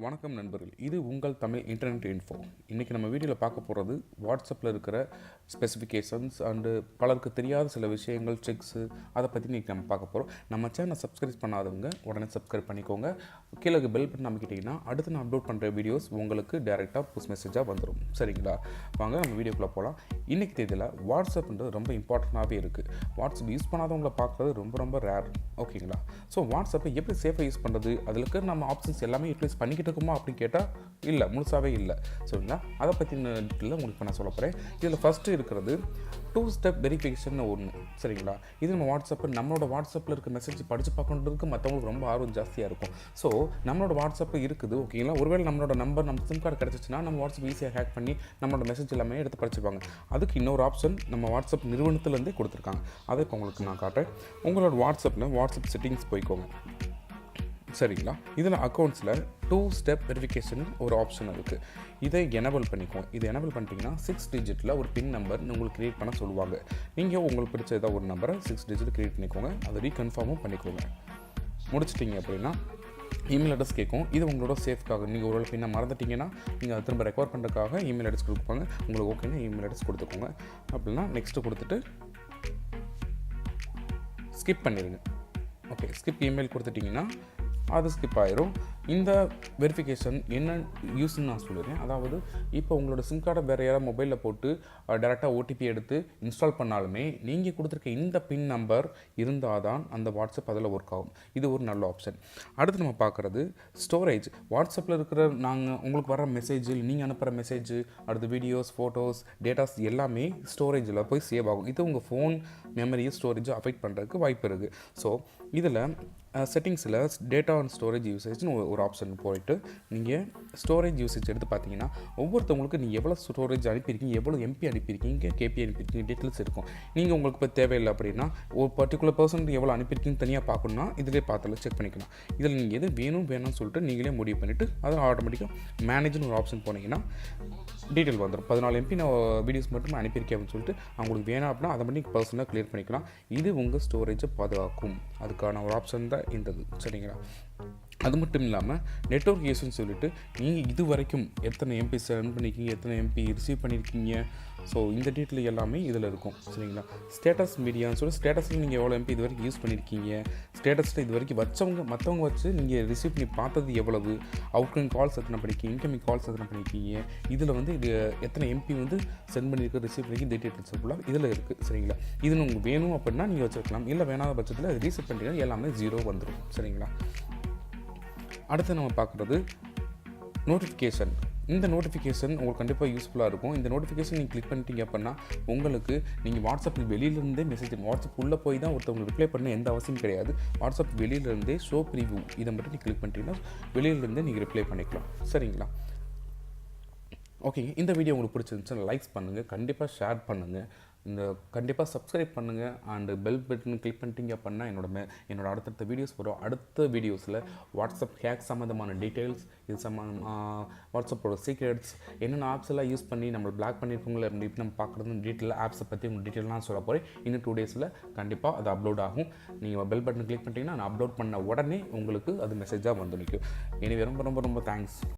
வணக்கம் நண்பர்கள், இது உங்கள் தமிழ் இன்டர்நெட் இன்ஃபோ. இன்றைக்கி நம்ம வீடியோவில் பார்க்க போகிறது வாட்ஸ்அப்பில் இருக்கிற ஸ்பெசிஃபிகேஷன்ஸ் அண்டு பலருக்கு தெரியாத சில விஷயங்கள், ட்ரிக்ஸு, அதை பற்றி இன்றைக்கி நம்ம பார்க்க போகிறோம். நம்ம சேனலை சப்ஸ்கிரைப் பண்ணாதவங்க உடனே சப்ஸ்கிரைப் பண்ணிக்கோங்க. கீழே பெல் பட்டன் அமைக்கிட்டிங்கன்னா அடுத்து நான் அப்லோட் பண்ணுற வீடியோஸ் உங்களுக்கு டேரெக்டாக புஷ் மெசேஜாக வந்துடும். சரிங்களா? வாங்க நம்ம வீடியோக்குள்ளே போகலாம். இன்றைக்கி தேதியில் வாட்ஸ்அப்ன்றது ரொம்ப இம்பார்ட்டண்ட்டாகவே இருக்குது. வாட்ஸ்அப் யூஸ் பண்ணாதவங்களை பார்க்குறது ரொம்ப ரேர். ஓகேங்களா? ஸோ வாட்ஸ்அப்பை எப்படி சேஃபாக யூஸ் பண்ணுறது, அதில் இருக்கிற நம்ம ஆப்ஷன்ஸ் எல்லாமே யூட்டிலைஸ் பண்ணிக்கிட்டு இருக்குமா அப்படின்னு கேட்டால் இல்லை, முழுசாகவே இல்லை. சரிங்களா? அதை பற்றின டீட்டெயிலில் உங்களுக்கு நான் சொல்ல போகிறேன். இதில் ஃபஸ்ட்டு இருக்கிறது 2 ஸ்டெப் வெரிஃபிகேஷன் ஒன்று. சரிங்களா? இது நம்ம நம்மளோட வாட்ஸ்அப்பில் இருக்க மெசேஜ் படித்து பார்க்கணுன்றதுக்கு மற்றவங்களுக்கு ரொம்ப ஆர்வம் ஜாஸ்தியாக இருக்கும். ஸோ நம்மளோட வாட்ஸ்அப்பு இருக்குது. ஓகேங்களா? ஒருவேளை நம்மளோட நம்பர், நம்ம சிம் கார்டு கிடச்சிச்சின்னா நம்ம வாட்ஸ்அப் ஈஸியாக ஹேக் பண்ணி நம்மளோட மெசேஜ் எல்லாமே எடுத்து படிச்சுப்பாங்க. அதுக்கு இன்னொரு ஆப்ஷன் நம்ம வாட்ஸ்அப் நிறுவனத்துலேருந்தே கொடுத்துருக்காங்க. அதை இப்போ உங்களுக்கு நான் காட்டுறேன். உங்களோட வாட்ஸ்அப் செட்டிங்ஸ் போய்க்கோங்க. சரிங்களா? இதில் அக்கௌண்ட்ஸில் 2 ஸ்டெப் வெரிஃபிகேஷன் ஒரு ஆப்ஷன் இருக்குது. இதை எனேபிள் பண்ணிக்கோங்க. இதை எனேபிள் பண்ணிட்டீங்கன்னா 6 டிஜிட்டில் ஒரு பின் நம்பர் உங்களுக்கு க்ரியேட் பண்ண சொல்லுவாங்க. நீங்கள் உங்களுக்கு பிடிச்ச ஏதாவது ஒரு நம்பரை 6 டிஜிட் க்ரியேட் பண்ணிக்கோங்க. அதை ரீகன்ஃபார்மும் பண்ணிக்கோங்க. முடிச்சிட்டிங்க அப்படின்னா இமெயில் அட்ரஸ் கேட்கும். இது உங்களோட சேஃப்காக. நீங்கள் ஒரு பின்னை மறந்துட்டிங்கன்னா நீங்கள் அதை திரும்ப ரெக்கவர் பண்ணுறதுக்காக இமெயில் அட்ரஸ் கொடுப்பாங்க. உங்களுக்கு ஓகேன்னா இமெயில் அட்ரஸ் கொடுத்துக்கோங்க. அப்படின்னா நெக்ஸ்ட்டு கொடுத்துட்டு ஸ்கிப் பண்ணிடுங்க. ஓகே, ஸ்கிப் இமெயில் கொடுத்துட்டிங்கன்னா அது ஸ்கிப் ஆயிரும். இந்த வெரிஃபிகேஷன் என்ன யூஸ்ன்னு நான் சொல்லிடுறேன். அதாவது இப்போ உங்களோட சிம் கார்டை வேறு யாராவது மொபைலில் போட்டு டேரெக்டாக ஓடிபி எடுத்து இன்ஸ்டால் பண்ணாலுமே நீங்கள் கொடுத்துருக்க இந்த பின் நம்பர் இருந்தால் தான் அந்த வாட்ஸ்அப் அதில் ஒர்க் ஆகும். இது ஒரு நல்ல ஆப்ஷன். அடுத்து நம்ம பார்க்குறது ஸ்டோரேஜ். வாட்ஸ்அப்பில் இருக்கிற உங்களுக்கு வர மெசேஜ், நீங்கள் அனுப்புகிற மெசேஜ், அடுத்து வீடியோஸ், ஃபோட்டோஸ், டேட்டாஸ் எல்லாமே ஸ்டோரேஜில் போய் சேவ் ஆகும். இது உங்கள் ஃபோன் மெமரியை ஸ்டோரேஜை அஃபெக்ட் பண்ணுறதுக்கு வாய்ப்பு இருக்குது. ஸோ இதில் செட்டிங்ஸில் டேட்டா அண்ட் ஸ்டோரேஜ் யூசேஜ்னு ஒரு ஆப்ஷன் போயிட்டு நீங்கள் ஸ்டோரேஜ் யூசேஜ் எடுத்து பார்த்தீங்கன்னா ஒவ்வொருத்தவங்களுக்கு நீங்கள் எவ்வளோ ஸ்டோரேஜ் அனுப்பியிருக்கீங்க, எவ்வளோ எம்பி அனுப்பியிருக்கீங்க, கேபி அனுப்பியிருக்கீங்க, டீட்டெயில்ஸ் இருக்கும். நீங்கள் உங்களுக்கு இப்போ தேவையில்லை அப்படின்னா ஒரு பர்டிகுலர் பர்சன் எவ்வளோ அனுப்பியிருக்கீங்கன்னு தனியாக பார்க்கணுன்னா இதிலே பார்த்தாலும் செக் பண்ணிக்கலாம். இதில் நீங்கள் எது வேணும்னு சொல்லிட்டு நீங்களே முடிவு பண்ணிவிட்டு அதை ஆட்டோமேட்டிக்காக மேனேஜ்னு ஒரு ஆப்ஷன் போனீங்கன்னா டீட்டெயில் வந்துடும். 14 எம்பி நான் வீடியோஸ் மட்டும் அனுப்பியிருக்கேன் அப்படின்னு சொல்லிட்டு அவங்களுக்கு வேணும் அப்படின்னா அதை மட்டும் பர்சனலாக க்ளியர் பண்ணிக்கலாம். இது உங்கள் ஸ்டோரேஜை பாதுகாக்கும். அதுக்கான ஒரு ஆப்ஷன் தான் இருந்தது. சரிங்களா? அது மட்டும் இல்லாமல் நெட்வொர்க் யூஸ்ன்னு சொல்லிட்டு நீங்கள் இது வரைக்கும் எத்தனை எம்பி சென்ட் பண்ணியிருக்கீங்க, எத்தனை எம்பி ரிசீவ் பண்ணியிருக்கீங்க, ஸோ இந்த டீட்டெயில் எல்லாமே இதில் இருக்கும். சரிங்களா? ஸ்டேட்டஸ் மீடியான்னு சொல்லி ஸ்டேட்டஸில் நீங்கள் எவ்வளோ எம்பி இது வரைக்கும் யூஸ் பண்ணியிருக்கீங்க, ஸ்டேட்டஸில் இது வரைக்கும் மற்றவங்க வச்சு நீங்கள் ரிசீவ் பண்ணி பார்த்தது எவ்வளவு, அவுட்கோயிங் கால்ஸ் எத்தனை பண்ணியிருக்கீங்க, இன்கமிங் கால்ஸ் எத்தனை பண்ணியிருக்கீங்க, இதில் இது எத்தனை எம்பி சென்ட் பண்ணியிருக்க, ரிசீவ் பண்ணி இந்த டீட்டெயில்ஸ் ஃபுல்லாக இதில் இருக்குது. சரிங்களா? இது உங்களுக்கு வேணும் அப்படின்னா நீங்கள் வச்சுருக்கலாம். இல்லை வேணாத பட்சத்தில் அது ரீசெட் பண்ணிட்டீங்கன்னா எல்லாமே 0 வந்துடும். சரிங்களா? அடுத்து நம்ம பார்க்குறது நோட்டிஃபிகேஷன். இந்த நோட்டிஃபிகேஷன் உங்களுக்கு கண்டிப்பாக யூஸ்ஃபுல்லாக இருக்கும். இந்த நோட்டிஃபிகேஷன் நீங்கள் கிளிக் பண்ணிட்டீங்க அப்படின்னா உங்களுக்கு நீங்கள் வாட்ஸ்அப்பில் வெளியிலேருந்தே மெசேஜ், வாட்ஸ்அப் உள்ளே போய் தான் ஒருத்தவங்க ரிப்ளை பண்ண எந்த அவசியம் கிடையாது. வாட்ஸ்அப் வெளியிலேருந்தே ஷோ ப்ரிவ்யூ இதை மட்டும் நீங்கள் கிளிக் பண்ணிட்டீங்கன்னா வெளியிலேருந்தே நீங்கள் ரிப்ளை பண்ணிக்கலாம். சரிங்களா? ஓகேங்க. இந்த வீடியோ உங்களுக்கு பிடிச்சிருந்துச்சுன்னா லைக்ஸ் பண்ணுங்கள், கண்டிப்பாக ஷேர் பண்ணுங்கள், கண்டிப்பாக சப்ஸ்கிரைப் பண்ணுங்கள். அண்டு பெல் பட்டன் கிளிக் பண்ணிட்டீங்க அப்படின்னா என்னோட அடுத்தடுத்த வீடியோஸ் வரும். அடுத்த வீடியோஸில் வாட்ஸ்அப் ஹேக் சம்மந்தமான டீட்டெயில்ஸ், இது வாட்ஸ்அப்போட சீக்ரெட்ஸ், என்னென்ன ஆப்ஸ் எல்லாம் யூஸ் பண்ணி நம்மளை பிளாக் பண்ணியிருக்கோங்களே எப்படி நம்ம பார்க்குறது டீட்டெயில், ஆப்ஸை பற்றி உங்களுக்கு டீட்டெயிலாம் சொல்ல போகிறேன். இன்னும் 2 டேஸில் கண்டிப்பாக அது அப்லோட் ஆகும். நீங்கள் பெல் பட்டன் கிளிக் பண்ணிட்டீங்கன்னா நான் அப்லோட் பண்ண உடனே உங்களுக்கு அது மெசேஜாக வந்து நிற்கும். எனவே ரொம்ப தேங்க்ஸ்.